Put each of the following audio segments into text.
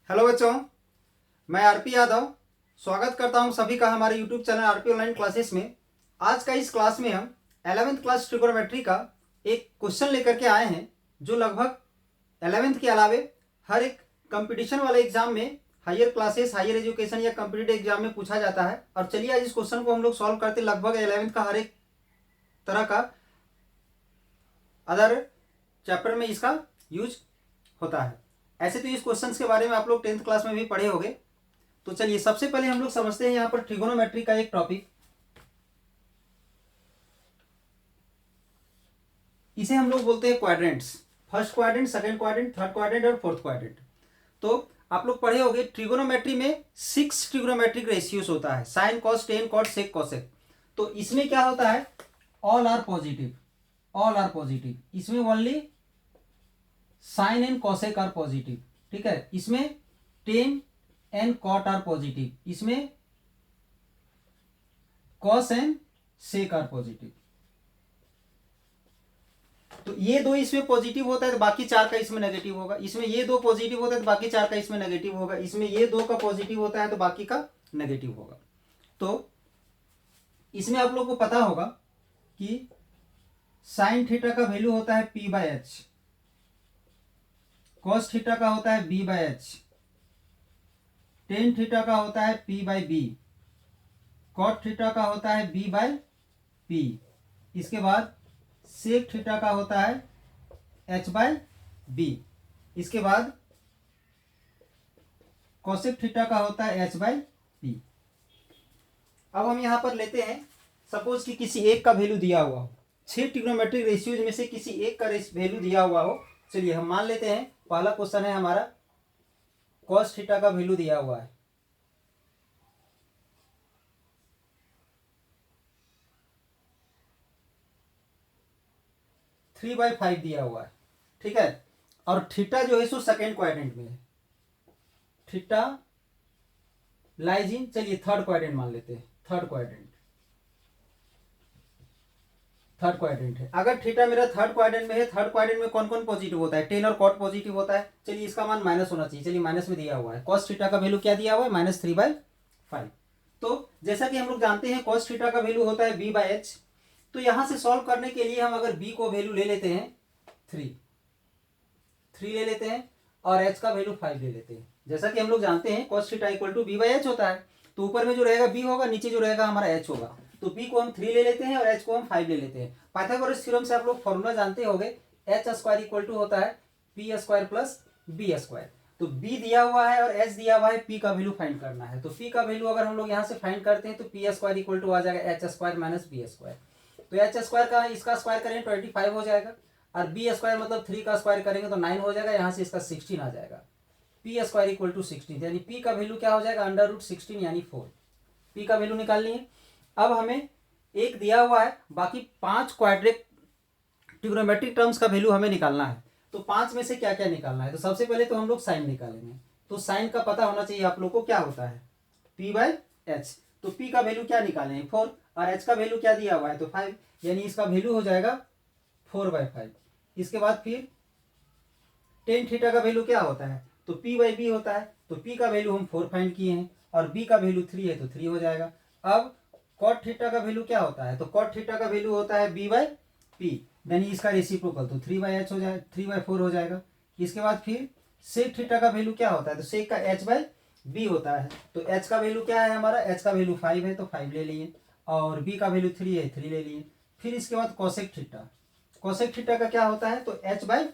Hello बच्चों, मैं RP Yadav स्वागत करता हूं सभी का हमारे YouTube channel RP online classes में। आज का इस क्लास में हम 11th क्लास ट्रिगोनोमेट्री का एक क्वेश्चन लेकर के आए हैं जो लगभग 11th के अलावे हर एक कंपटीशन वाले एग्जाम में, हायर क्लासेस, हायर एजुकेशन या कम्पिटिटिव एग्जाम में पूछा जाता है। और चलिए आज इस क्वेश्चन को हम लोग सॉल्व करते। लगभग 11th का हर एक तरह का अदर चैप्टर में इसका यूज होता है। ऐसे तो इस क्वेश्चन के बारे में आप लोग 10th क्लास में भी पढ़े होंगे। तो चलिए सबसे पहले हम लोग समझते हैं यहाँ पर ट्रिगोनोमेट्री का एक टॉपिक। इसे हम लोग बोलते हैं quadrants. First quadrant, second quadrant, third quadrant और फोर्थ क्वाड्रेंट। तो आप लोग पढ़े होंगे ट्रिगोनोमेट्री में 6 ट्रिगोनोमेट्रिक रेशियोज होता है, sine, cos, tan, cot, sec, cosec. तो इसमें क्या होता है, all are positive, all are positive. इसमें only sine and cosec are positive, ठीक है। इसमें tan and cot are positive, इसमें cos and sec are positive. तो ये दो इसमें पॉजिटिव होता है तो बाकी चार का इसमें नेगेटिव होगा। इसमें ये दो पॉजिटिव होता है तो बाकी चार का इसमें नेगेटिव होगा। इसमें ये दो का पॉजिटिव होता है तो बाकी का नेगेटिव होगा। तो इसमें आप लोग को पता होगा कि साइन थीटा का वैल्यू होता है P by H, cos theta का होता है B by H, tan theta का होता है P by B, cot theta का होता है बी बाय पी। इसके बाद सेक थीटा का होता है एच बाय बी। इसके बाद कोसेक थीटा का होता है एच बाय पी। अब हम यहां पर लेते हैं, सपोज कि किसी एक का वैल्यू दिया हुआ हो, 6 ट्रिग्नोमेट्रिक रेशियोज में से किसी एक का वैल्यू दिया हुआ हो। चलिए हम मान लेते हैं, पहला क्वेश्चन है हमारा, कॉस थीटा का वैल्यू दिया हुआ है 3/5 दिया हुआ है, ठीक है। और थीटा जो है सो सेकेंड क्वाड्रेंट में है, थीटा लाइज इन, चलिए थर्ड क्वाड्रेंट मान लेते हैं, थर्ड क्वाड्रेंट, थर्ड क्वाड्रेंट है। अगर थीटा मेरा थर्ड क्वाड्रेंट में है, थर्ड क्वाड्रेंट में कौन कौन पॉजिटिव होता है, टेन और कॉट पॉजिटिव होता है। चलिए इसका मान माइनस होना चाहिए, चलिए माइनस में दिया हुआ है। कॉस थीटा का वैल्यू क्या दिया हुआ है, -3/5। तो जैसा कि हम लोग जानते हैं कॉस थीटा का वैल्यू होता है बी बाय एच। तो यहां से सॉल्व करने के लिए हम अगर बी को वैल्यू ले लेते हैं 3 ले लेते हैं और एच का वैल्यू 5 ले लेते हैं। जैसा कि हम लोग जानते हैं cos theta equal to B by H होता है। तो ऊपर में जो रहेगा बी होगा, नीचे जो रहेगा हमारा एच होगा। तो बी को हम 3 ले लेते हैं और एच को हम 5 ले लेते हैं। पाइथागोरस थ्योरम से आप लोग फॉर्मूला जानते होंगे, एच स्क्वायर इक्वल टू होता है P square plus B square. तो बी दिया हुआ है और एच दिया हुआ है, पी का वैल्यू फाइंड करना है। तो पी का वैल्यू अगर हम लोग यहाँ से फाइंड करते हैं तो पी स्क्वायर इक्वल टू आ जाएगा H square minus B square. तो एच स्क्वायर का इसका स्क्वायर करेंगे 25 हो जाएगा, और बी स्क्वायर मतलब 3 का स्क्वायर करेंगे तो 9 हो जाएगा, यहाँ से इसका 16 आ जाएगा। पी स्क्वायर इक्वल टू 16, यानी पी का वैल्यू क्या हो जाएगा, √16 यानी 4। पी का वैल्यू निकालनी है। अब हमें एक दिया हुआ है, बाकी 5 क्वाड्रेटिक ट्रिग्नोमेट्रिक टर्म्स का वैल्यू हमें निकालना है। तो 5 में से क्या क्या निकालना है, तो सबसे पहले तो हम लोग साइन निकालेंगे। तो साइन का पता होना चाहिए आप लोग को, क्या होता है पी बाय एच। तो पी का वैल्यू क्या निकालेंगे 4, और एच का वैल्यू क्या दिया हुआ है तो 5, यानी इसका वैल्यू हो जाएगा 4/5। इसके बाद फिर टेन थीटा का वैल्यू क्या होता है तो पी बाई बी होता है। तो पी का वैल्यू हम 4 फाइंड किए हैं और बी का वैल्यू 3 है तो 3 हो जाएगा। अब कॉट थीटा का वैल्यू क्या होता है तो कॉट थीटा का वैल्यू होता है बी बाई पी, यानी इसका रेसिप्रोकल, तो 3/h हो जाए 3/4 हो जाएगा। इसके बाद फिर सेक थीटा का वैल्यू क्या होता है तो सेक का एच बाई बी होता है। तो एच का वैल्यू क्या है हमारा, एच का वैल्यू 5 है तो 5 ले लिए, और बी का वैल्यू 3 है 3 ले लिए। फिर इसके बाद कोसेक थीटा, कोसेक थीटा का क्या होता है तो एच बाई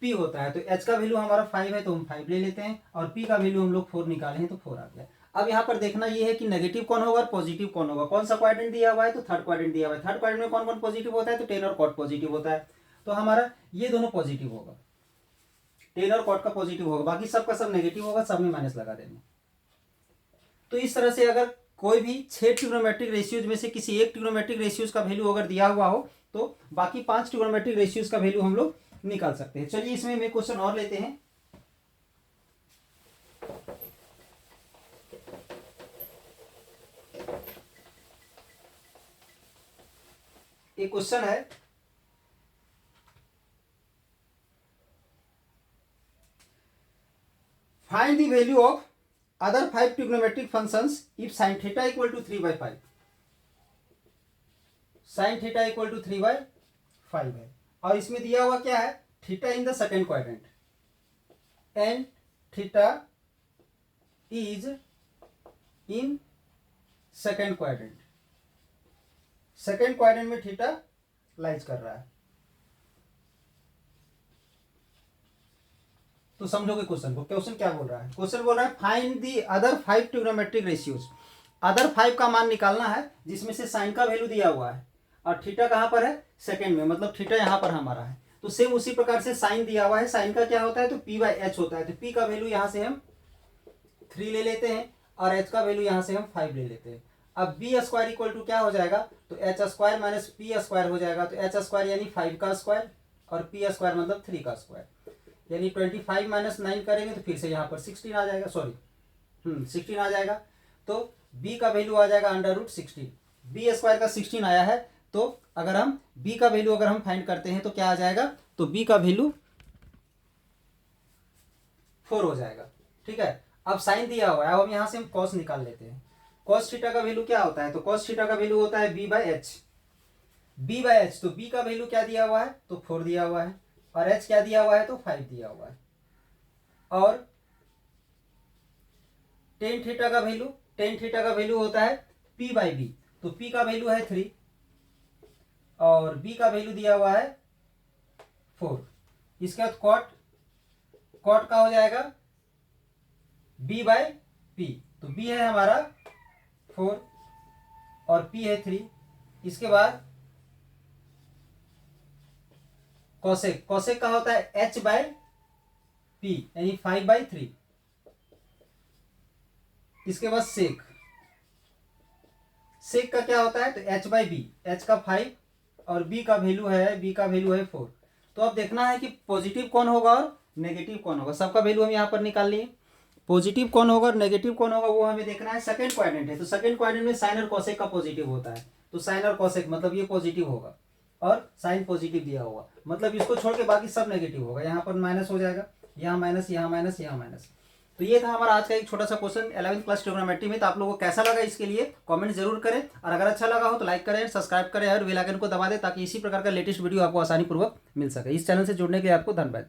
पी होता है। तो एच का वैल्यू हमारा 5 है तो हम 5 ले लेते हैं, और पी का वैल्यू हम लोग 4 निकाले हैं तो 4 आ गया। अब यहाँ पर देखना ये है कि नेगेटिव कौन होगा और पॉजिटिव कौन होगा। कौन सा क्वाड्रेंट दिया हुआ है तो थर्ड क्वाड्रेंट दिया हुआ है। थर्ड क्वाड्रेंट में कौन कौन पॉजिटिव होता है तो टेन और कॉट पॉजिटिव होता है। तो हमारा ये दोनों पॉजिटिव होगा, टेन और कॉट का पॉजिटिव होगा, बाकी सबका सब नेगेटिव होगा, सब में माइनस लगा देंगे। तो इस तरह से अगर कोई भी 6 ट्रिग्नोमेट्रिक रेशियोज में से किसी एक ट्रिग्नोमेट्रिक रेशियोज का वैल्यू अगर दिया हुआ हो तो बाकी 5 ट्रिग्नोमेट्रिक रेशियोज का वैल्यू हम लोग निकाल सकते हैं। चलिए इसमें एक क्वेश्चन और लेते हैं। एक क्वेश्चन है, find the value of other 5 trigonometric functions if sin theta equal to 3/5, sin theta equal to 3/5 है। और इसमें दिया हुआ क्या है, theta in the second quadrant, and theta is in second quadrant, second quadrant में थीटा लाइज कर रहा है। तो समझोगे क्वेश्चन को, क्वेश्चन क्या बोल रहा है, क्वेश्चन बोल रहा है find the other 5 trigonometric ratios, other 5 का मान निकालना है जिसमें से साइन का वैल्यू दिया हुआ है और थीटा कहाँ पर है, सेकंड में, मतलब थीटा यहाँ पर हमारा है। तो सेम उसी प्रकार से साइन दिया हुआ है, साइन का क्या होता है तो p/h होता है। तो p का वैल्यू यहाँ से हम 3 ले लेते हैं और h का वैल्यू यहाँ से हम 5 ले लेते हैं। अब b स्क्वायर इक्वल टू क्या हो जाएगा, तो h square minus p square हो जाएगा। तो h स्क्वायर यानी 5 का स्क्वायर और p स्क्वायर मतलब 3 का स्क्वायर, यानी 25 माइनस 9 करेंगे तो फिर से यहाँ पर 16 आ जाएगा, सॉरी 16 आ जाएगा। तो b का वैल्यू आ जाएगा √16, b स्क्वायर का 16 आया है। तो अगर हम b का वैल्यू अगर हम फाइंड करते हैं तो क्या आ जाएगा, तो b का वैल्यू 4 हो जाएगा। ठीक है, अब साइन दिया हुआ है, अब हम यहाँ से हम कॉस निकाल लेते हैं। कॉस थीटा का वैल्यू क्या होता है, तो कॉस थीटा का वैल्यू होता है b/h, b/h। तो b का वैल्यू क्या दिया हुआ है, तो 4 दिया हुआ है, और h क्या दिया हुआ है, तो 5 दिया हुआ है। और टेन थीटा का वैल्यू, टेन थीटा का वैल्यू होता है p/b। तो p का वैल्यू है 3 और b का वैल्यू दिया हुआ है 4। इसके बाद कॉट, कॉट का हो जाएगा b/p। तो b है हमारा 4 और p है 3। इसके बाद कॉसेक, कॉसेक का होता है h/p यानी 5/3। इसके बाद सेक, सेक का क्या होता है, तो h/b, h का 5 और b का वैल्यू है 4। तो अब देखना है कि पॉजिटिव कौन होगा और नेगेटिव कौन होगा। सबका वैल्यू हम यहाँ पर निकाल लिए, पॉजिटिव कौन होगा और नेगेटिव कौन होगा वो हमें देखना है। सेकंड क्वाड्रेंट है तो सेकंड क्वाड्रेंट में साइन और कॉसेक का पॉजिटिव होता है, तो साइन और कॉसेक मतलब ये पॉजिटिव होगा और साइन पॉजिटिव दिया होगा, मतलब इसको छोड़ के बाकी सब नेगेटिव होगा। यहाँ पर माइनस हो जाएगा, यहाँ माइनस, यहाँ माइनस, यहाँ माइनस। तो ये था हमारा आज का एक छोटा सा क्वेश्चन 11th क्लास ट्रिग्नोमेट्री में। तो आप लोगों को कैसा लगा इसके लिए कमेंट जरूर करें, और अगर अच्छा लगा हो तो लाइक करें, सब्सक्राइब करें और बेल आइकन को दबा दें ताकि इसी प्रकार का लेटेस्ट वीडियो आपको आसानी पूर्वक मिल सके। इस चैनल से जुड़ने के लिए आपको धन्यवाद।